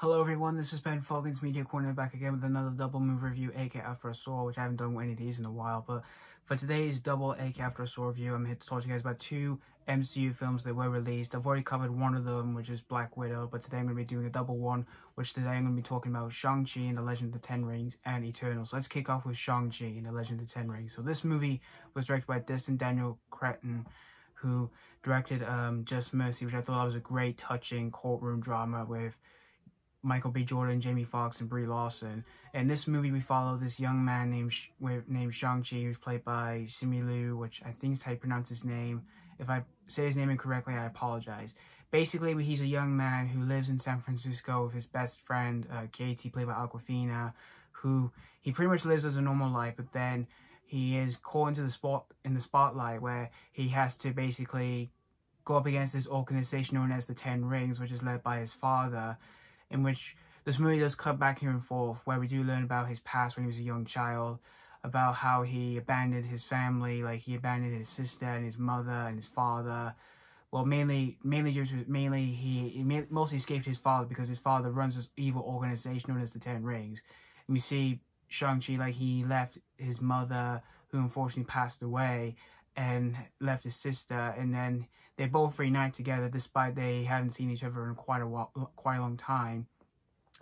Hello everyone, this is Ben Falcon's Media Corner back again with another double movie review, AK After a Saw, which I haven't done any of these in a while, but for today's double AK After a Saw review, I'm here to talk to you guys about two MCU films that were released. I've already covered one of them, which is Black Widow, but today I'm going to be doing a double one, which today I'm going to be talking about Shang-Chi and the Legend of the Ten Rings and Eternals. Let's kick off with Shang-Chi and the Legend of the Ten Rings. So this movie was directed by Destin Cretton, who directed Just Mercy, which I thought was a great, touching courtroom drama with Michael B. Jordan, Jamie Foxx, and Brie Larson. In this movie, we follow this young man named Shang-Chi, who's played by Simu, which I think is how you pronounce his name. If I say his name incorrectly, I apologize. Basically, he's a young man who lives in San Francisco with his best friend, Katie, played by Awkwafina, who he pretty much lives as a normal life, but then he is caught into the spotlight where he has to basically go up against this organization known as the Ten Rings, which is led by his father, in which this movie does cut back here and forth, where we do learn about his past when he was a young child, about how he abandoned his family, like he abandoned his sister and his mother and his father. Well, he mostly escaped his father because his father runs this evil organization known as the Ten Rings. And we see Shang-Chi, like he left his mother, who unfortunately passed away, and left his sister, and then they both reunite together despite they hadn't seen each other in quite a long time.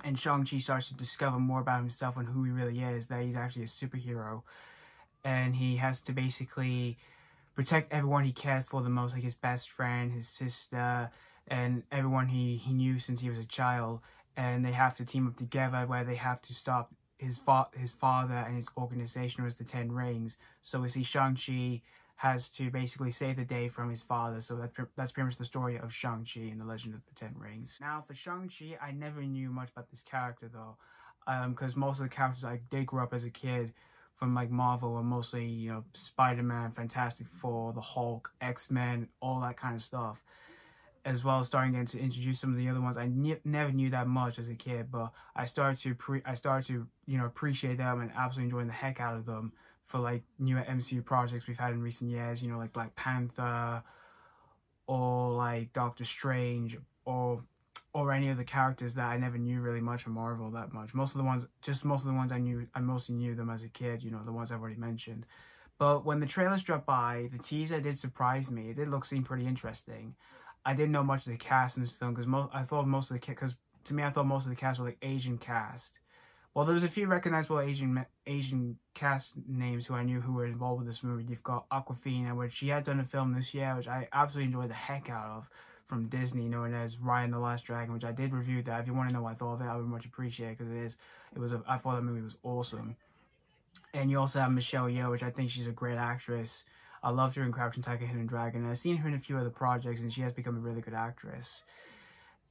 And Shang-Chi starts to discover more about himself and who he really is, that he's actually a superhero. And he has to basically protect everyone he cares for the most, like his best friend, his sister, and everyone he knew since he was a child. And they have to team up together where they have to stop his father and his organization, was the Ten Rings. So we see Shang-Chi has to basically save the day from his father. So that's pretty much the story of Shang-Chi and the Legend of the Ten Rings. Now, for Shang-Chi, I never knew much about this character, though, because most of the characters I did grow up as a kid from, like, Marvel were mostly, you know, Spider-Man, Fantastic Four, the Hulk, X-Men, all that kind of stuff, as well as starting to introduce some of the other ones. I never knew that much as a kid, but I started to you know, appreciate them and absolutely enjoying the heck out of them for, like, newer MCU projects we've had in recent years, you know, like Black Panther, or like Doctor Strange, or any of the characters that I never knew really much from Marvel that much. Most of the ones I mostly knew them as a kid, you know, the ones I've already mentioned. But when the trailers dropped by, the teaser did surprise me. It did seem pretty interesting. I didn't know much of the cast in this film, because I thought most of the cast were like Asian cast. Well, there was a few recognizable Asian cast names who I knew who were involved with this movie. You've got Awkwafina, which she had done a film this year, which I absolutely enjoyed the heck out of, from Disney, known as Raya and the Last Dragon, which I did review that. If you want to know what I thought of it, I would much appreciate it, because I thought that movie was awesome. And you also have Michelle Yeoh, which I think she's a great actress. I loved her in Crouching Tiger, Hidden Dragon. I've seen her in a few other projects, and she has become a really good actress.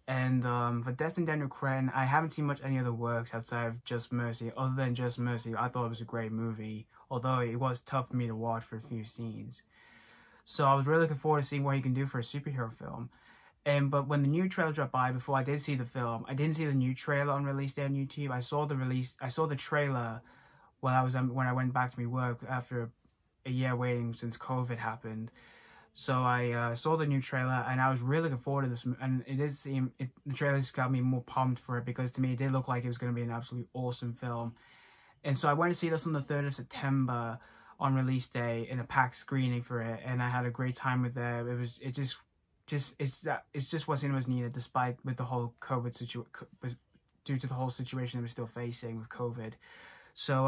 And for Destin Cretton, I haven't seen much any other works outside of Just Mercy. Other than Just Mercy, I thought it was a great movie, although it was tough for me to watch for a few scenes. So I was really looking forward to seeing what he can do for a superhero film. But when the new trailer dropped by, before I did see the film, I didn't see the new trailer on release day on YouTube. I saw the trailer when I went back to my work after a year waiting since COVID happened. So I saw the new trailer, and I was really looking forward to this, and the trailer just got me more pumped for it, because to me it did look like it was going to be an absolutely awesome film. And so I went to see this on the 3rd of September on release day in a packed screening for it, and I had a great time with it. It's just what cinemas needed, despite with the whole COVID situation, due to the whole situation that we're still facing with COVID. So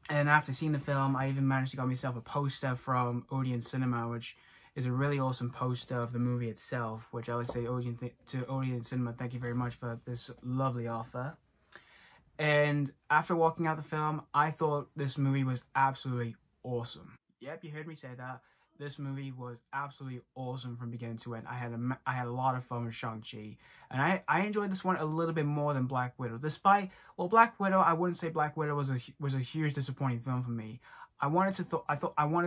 and after seeing the film, I even managed to get myself a poster from Odeon Cinema, which is a really awesome poster of the movie itself, which I would say to Odeon Cinema, thank you very much for this lovely offer. And after walking out the film, I thought this movie was absolutely awesome. Yep, you heard me say that. This movie was absolutely awesome from beginning to end. I had a lot of fun with Shang-Chi, and I enjoyed this one a little bit more than Black Widow. Despite, well, Black Widow, I wouldn't say Black Widow was a huge disappointing film for me. I wanted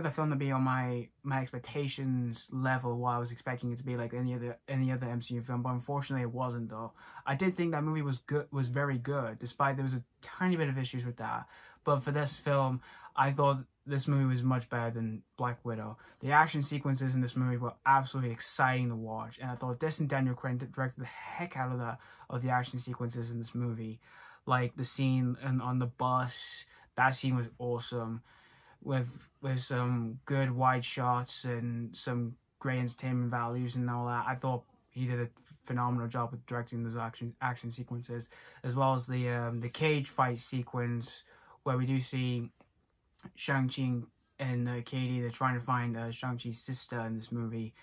the film to be on my expectations level, what I was expecting it to be like any other MCU film, but unfortunately it wasn't though. I did think that movie was very good, despite there was a tiny bit of issues with that. But for this film, I thought this movie was much better than Black Widow. The action sequences in this movie were absolutely exciting to watch, and I thought Destin Cretton directed the heck out of the action sequences in this movie. Like the scene on the bus, that scene was awesome, with some good wide shots and some great entertainment values and all that. I thought he did a phenomenal job with directing those action sequences, as well as the cage fight sequence where we do see Shang-Chi and Katie. They're trying to find Shang-Chi's sister in this movie,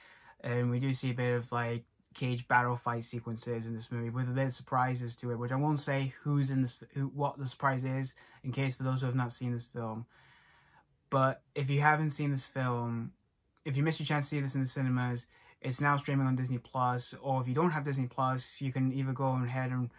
and we do see a bit of like cage battle fight sequences in this movie with a bit of surprises to it, which I won't say what the surprise is, in case for those who have not seen this film. But if you haven't seen this film, if you missed your chance to see this in the cinemas, it's now streaming on Disney Plus. Or if you don't have Disney Plus, you can either go ahead and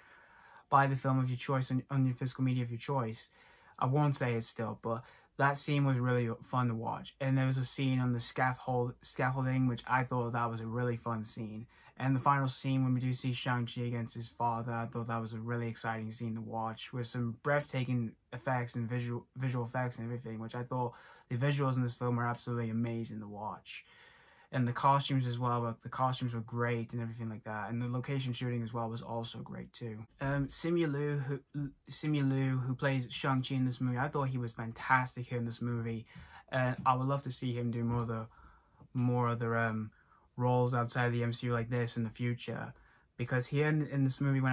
buy the film of your choice on your physical media of your choice. I won't say it still, but that scene was really fun to watch. And there was a scene on the scaffolding, which I thought that was a really fun scene. And the final scene when we do see Shang-Chi against his father, I thought that was a really exciting scene to watch, with some breathtaking effects and visual effects and everything, which I thought the visuals in this film were absolutely amazing to watch. And the costumes as well, but the costumes were great and everything like that. And the location shooting as well was also great too. Simu Liu, who plays Shang-Chi in this movie, I thought he was fantastic here in this movie. And I would love to see him do more of the roles outside of the MCU like this in the future, because here in this movie, when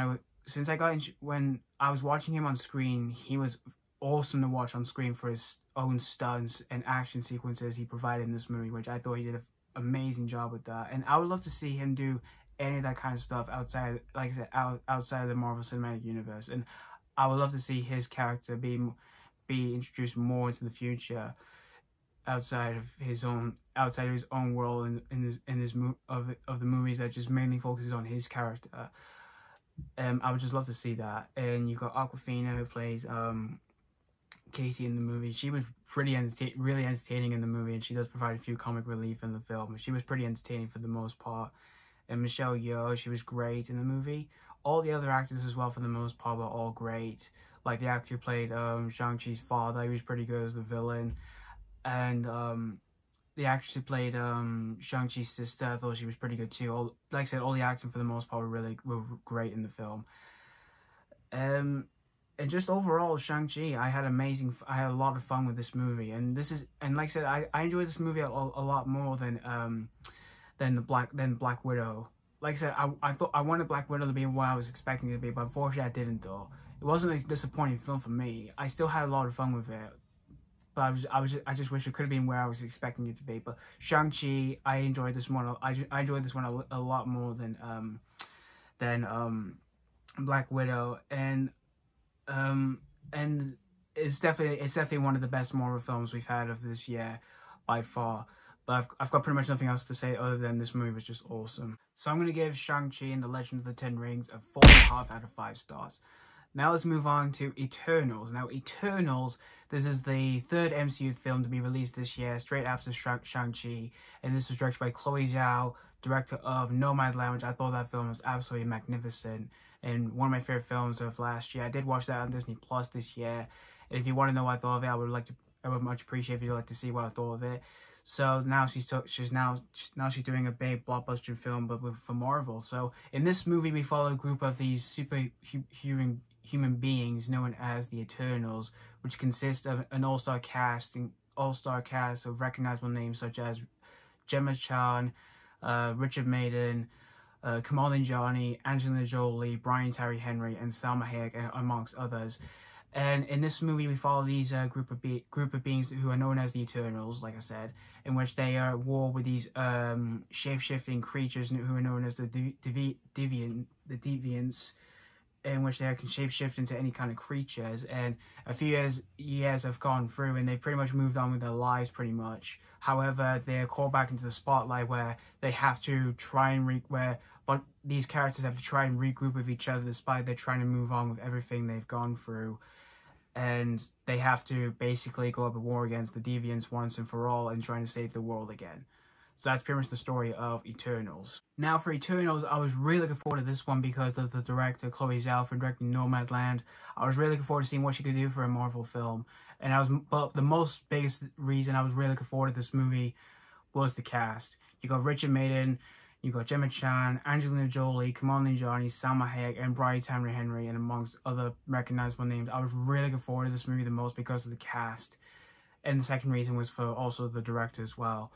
I was watching him on screen, he was awesome to watch on screen for his own stunts and action sequences he provided in this movie, which I thought he did an amazing job with that. And I would love to see him do any of that kind of stuff outside, like I said, outside of the Marvel Cinematic Universe. And I would love to see his character be introduced more into the future, outside of his own world of the movies that just mainly focuses on his character. I would just love to see that. And you got Awkwafina, who plays Katie in the movie. She was really entertaining in the movie, and she does provide a few comic relief in the film. She was pretty entertaining for the most part. And Yeoh, she was great in the movie. All the other actors as well, for the most part, were all great. Like the actor who played Shang-Chi's father, he was pretty good as the villain. And the actress who played Shang-Chi's sister, I thought she was pretty good too. Like I said, all the acting for the most part were great in the film. And just overall, Shang-Chi, I had a lot of fun with this movie. And like I said, I enjoyed this movie a lot more than Black Widow. Like I said, I wanted Black Widow to be what I was expecting it to be, but unfortunately I didn't though. It wasn't a disappointing film for me. I still had a lot of fun with it. But I just wish it could have been where I was expecting it to be. But Shang-Chi, I enjoyed this one. I enjoyed this one a lot more than Black Widow, and it's definitely one of the best Marvel films we've had of this year by far. But I've got pretty much nothing else to say other than this movie was just awesome. So I'm gonna give Shang-Chi and the Legend of the Ten Rings a 4.5 out of 5 stars. Now let's move on to Eternals. Now Eternals, this is the third MCU film to be released this year, straight after Shang-Chi. And this was directed by Chloé Zhao, director of Nomadland, which I thought that film was absolutely magnificent. And one of my favorite films of last year. I did watch that on Disney Plus this year. And if you want to know what I thought of it, I would much appreciate if you'd like to see what I thought of it. So now she's doing a big blockbuster film, but for Marvel. So in this movie, we follow a group of these superhuman beings known as the Eternals, which consist of an all-star cast of recognizable names such as Gemma, Richard Madden, Kumail Nanjiani, Angelina Jolie, Brian Tyree Henry, and Salma Hayek, amongst others. And in this movie, we follow these group of beings who are known as the Eternals, like I said, in which they are at war with these shape-shifting creatures who are known as the Deviants, in which they can shape-shift into any kind of creatures. And a few years have gone through, and they've pretty much moved on with their lives, pretty much. However, they're called back into the spotlight, where they have to try and but these characters have to try and regroup with each other, despite they're trying to move on with everything they've gone through. and they have to basically go up a war against the Deviants once and for all and trying to save the world again. So that's pretty much the story of Eternals. Now for Eternals, I was really looking forward to this one because of the director, Chloé Zhao, for directing Nomadland. I was really looking forward to seeing what she could do for a Marvel film. And but the biggest reason I was really looking forward to this movie was the cast. You got Richard Madden, you got Gemma, Angelina Jolie, Kumail Nanjiani, Salma Hayek, and Brian Tyree Henry, and amongst other recognizable names. I was really looking forward to this movie the most because of the cast. And the second reason was for also the director as well.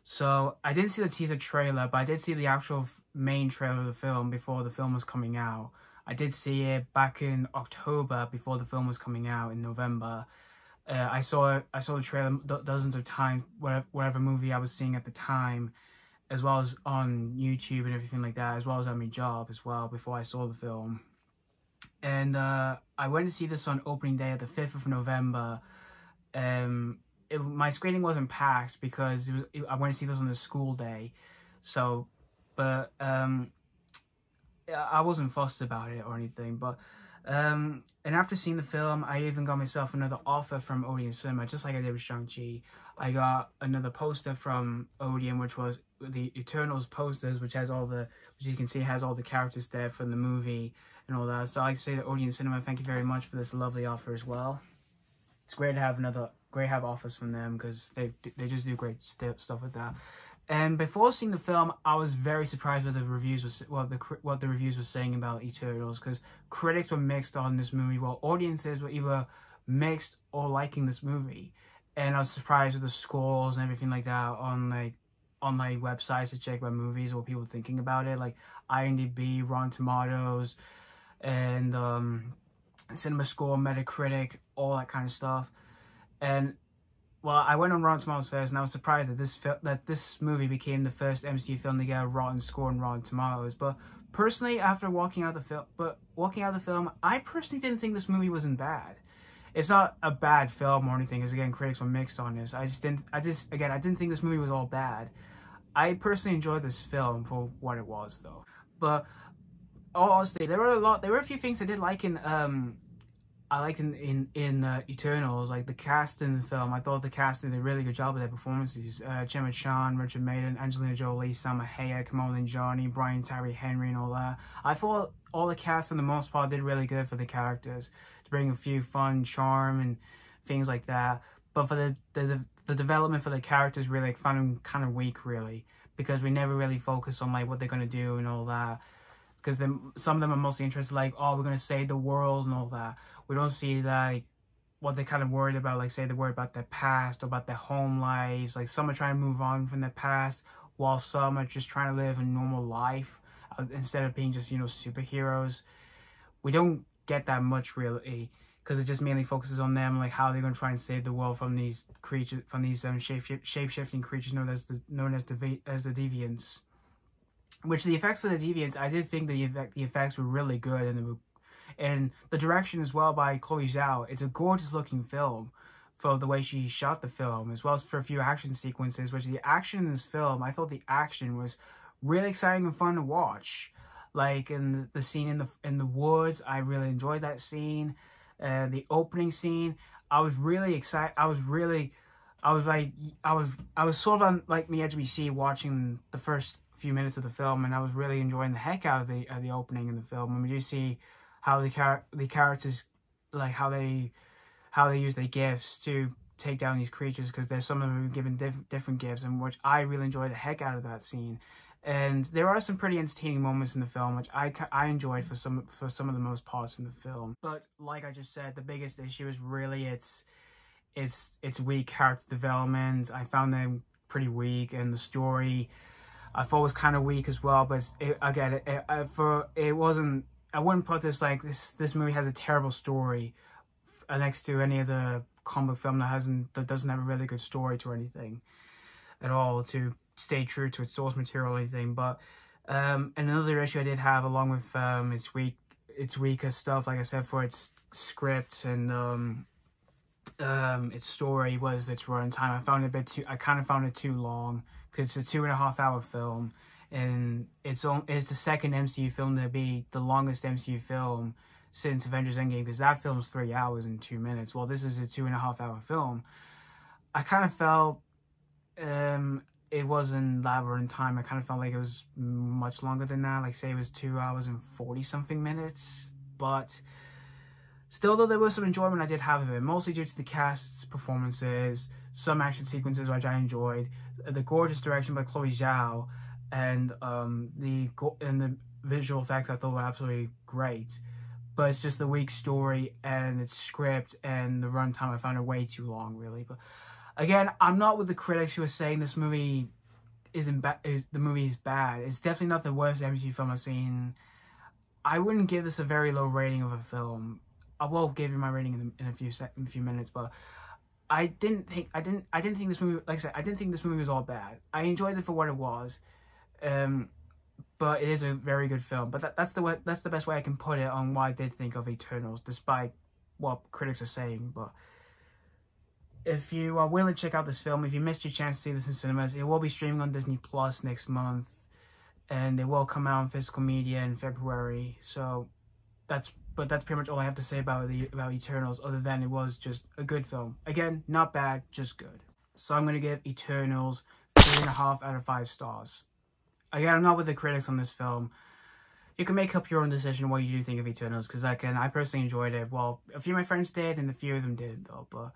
So, I didn't see the teaser trailer, but I did see the actual main trailer of the film before the film was coming out. I did see it back in October before the film was coming out in November. I saw the trailer dozens of times, whatever movie I was seeing at the time, as well as on YouTube and everything like that, as well as at my job as well before I saw the film. And I went to see this on opening day of the 5th of November. My screening wasn't packed because I went to see this on a school day, so, but I wasn't fussed about it or anything. But and after seeing the film, I even got myself another offer from Odeon Cinema, just like I did with Shang-Chi. I got another poster from Odeon, which was the Eternals posters, which you can see has all the characters there from the movie and all that. So I say to Odeon Cinema, thank you very much for this lovely offer as well. It's great to have offers from them because they just do great stuff with that. And before seeing the film, I was very surprised with the reviews what the reviews were saying about Eternals, because critics were mixed on this movie, while audiences were either mixed or liking this movie. And I was surprised with the scores and everything like that on my websites to check about movies or what people were thinking about it, like IMDb, Rotten Tomatoes, and Cinema Score, Metacritic, all that kind of stuff. And well, I went on Rotten Tomatoes first, and I was surprised that this movie became the first MCU film to get a rotten score on Rotten Tomatoes. But personally, after walking out the film, I personally didn't think this movie wasn't bad. It's not a bad film or anything, because again, critics were mixed on this. I didn't think this movie was all bad. I personally enjoyed this film for what it was, though. But honestly, there were a few things I did like in Eternals, like the cast in the film. I thought the cast did a really good job with their performances. Gemma, Richard Madden, Angelina Jolie, Salma Hayek, Kumail Nanjiani, Brian Tyree Henry, and all that. I thought all the cast, for the most part, did really good for the characters, to bring a few fun, charm, and things like that. But for the development for the characters, really, I found them kind of weak, really, because we never really focus on like what they're gonna do and all that. Because some of them are mostly interested, like, oh, we're gonna save the world and all that. We don't see like what they're kind of worried about, like say they're worried about their past or about their home lives. Like some are trying to move on from their past, while some are just trying to live a normal life instead of being just, superheroes. We don't get that much really, because it just mainly focuses on them, like how they're gonna try and save the world from these creatures, from these shape-shifting creatures known as the Deviants. Which the effects for the Deviants, I did think the effects were really good, and the direction as well by Chloé Zhao. It's a gorgeous looking film for the way she shot the film, as well as for a few action sequences, which the action in this film, I thought the action was really exciting and fun to watch. Like in the scene in the woods, I really enjoyed that scene. The opening scene, I was really excited. I was sort of on like the edge of my seat watching the first few minutes of the film, and I was really enjoying the heck out of the opening in the film. And we do see how the characters, like how they use their gifts to take down these creatures, because there's some of them given different gifts, and which I really enjoyed the heck out of that scene. And there are some pretty entertaining moments in the film, which I enjoyed for some of the most parts in the film. But like I just said, the biggest issue is really its weak character development. I found them pretty weak, and the story I thought was kind of weak as well. But it wasn't. I wouldn't put this like this movie has a terrible story next to any other comic film that doesn't have a really good story to anything at all, to stay true to its source material or anything. But another issue I did have, along with its weaker stuff, like I said, for its script and its story, was its run time. I kind of found it too long, because it's a 2.5 hour film, and it's the second MCU film to be the longest MCU film since Avengers Endgame, because that film's 3 hours and 2 minutes. Well, this is a 2.5 hour film. I kind of felt it wasn't that in time. I kind of felt like it was much longer than that. Like, say it was 2 hours and 40 something minutes. But still, though, there was some enjoyment I did have of it, mostly due to the cast's performances, some action sequences which I enjoyed, the gorgeous direction by Chloé Zhao, and the visual effects I thought were absolutely great. But it's just the weak story and its script and the runtime. I found it way too long, really. But again, I'm not with the critics who are saying this movie the movie is bad. It's definitely not the worst MCU film I've seen. I wouldn't give this a very low rating of a film. I will give you my rating in a few minutes, but I didn't think this movie, like I said, I didn't think this movie was all bad. I enjoyed it for what it was. But it is a very good film. But that's the best way I can put it on what I did think of Eternals, despite what critics are saying. But if you are willing to check out this film, if you missed your chance to see this in cinemas, it will be streaming on Disney Plus next month, and it will come out in physical media in February. So that's pretty much all I have to say about Eternals, other than it was just a good film. Again, not bad, just good. So I'm gonna give Eternals 3.5 out of 5 stars. Again, I'm not with the critics on this film. You can make up your own decision what you do think of Eternals, because I personally enjoyed it. Well, a few of my friends did, and a few of them did, though. But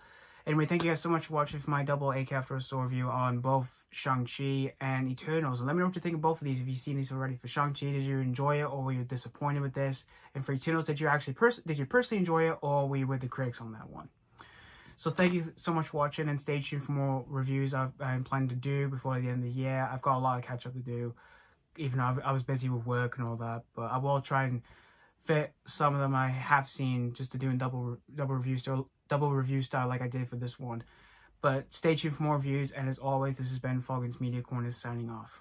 anyway, thank you guys so much for watching for my double A After a Store review on both Shang-Chi and Eternals. And let me know what you think of both of these if you've seen these already. For Shang-Chi, did you enjoy it, or were you disappointed with this? And for Eternals, did you personally enjoy it, or were you with the critics on that one? So thank you so much for watching, and stay tuned for more reviews I'm planning to do before the end of the year. I've got a lot of catch up to do, even though I was busy with work and all that. But I will try and fit some of them I have seen just to do in double review style like I did for this one. But stay tuned for more reviews, and as always, this has been Foggins Media Corner signing off.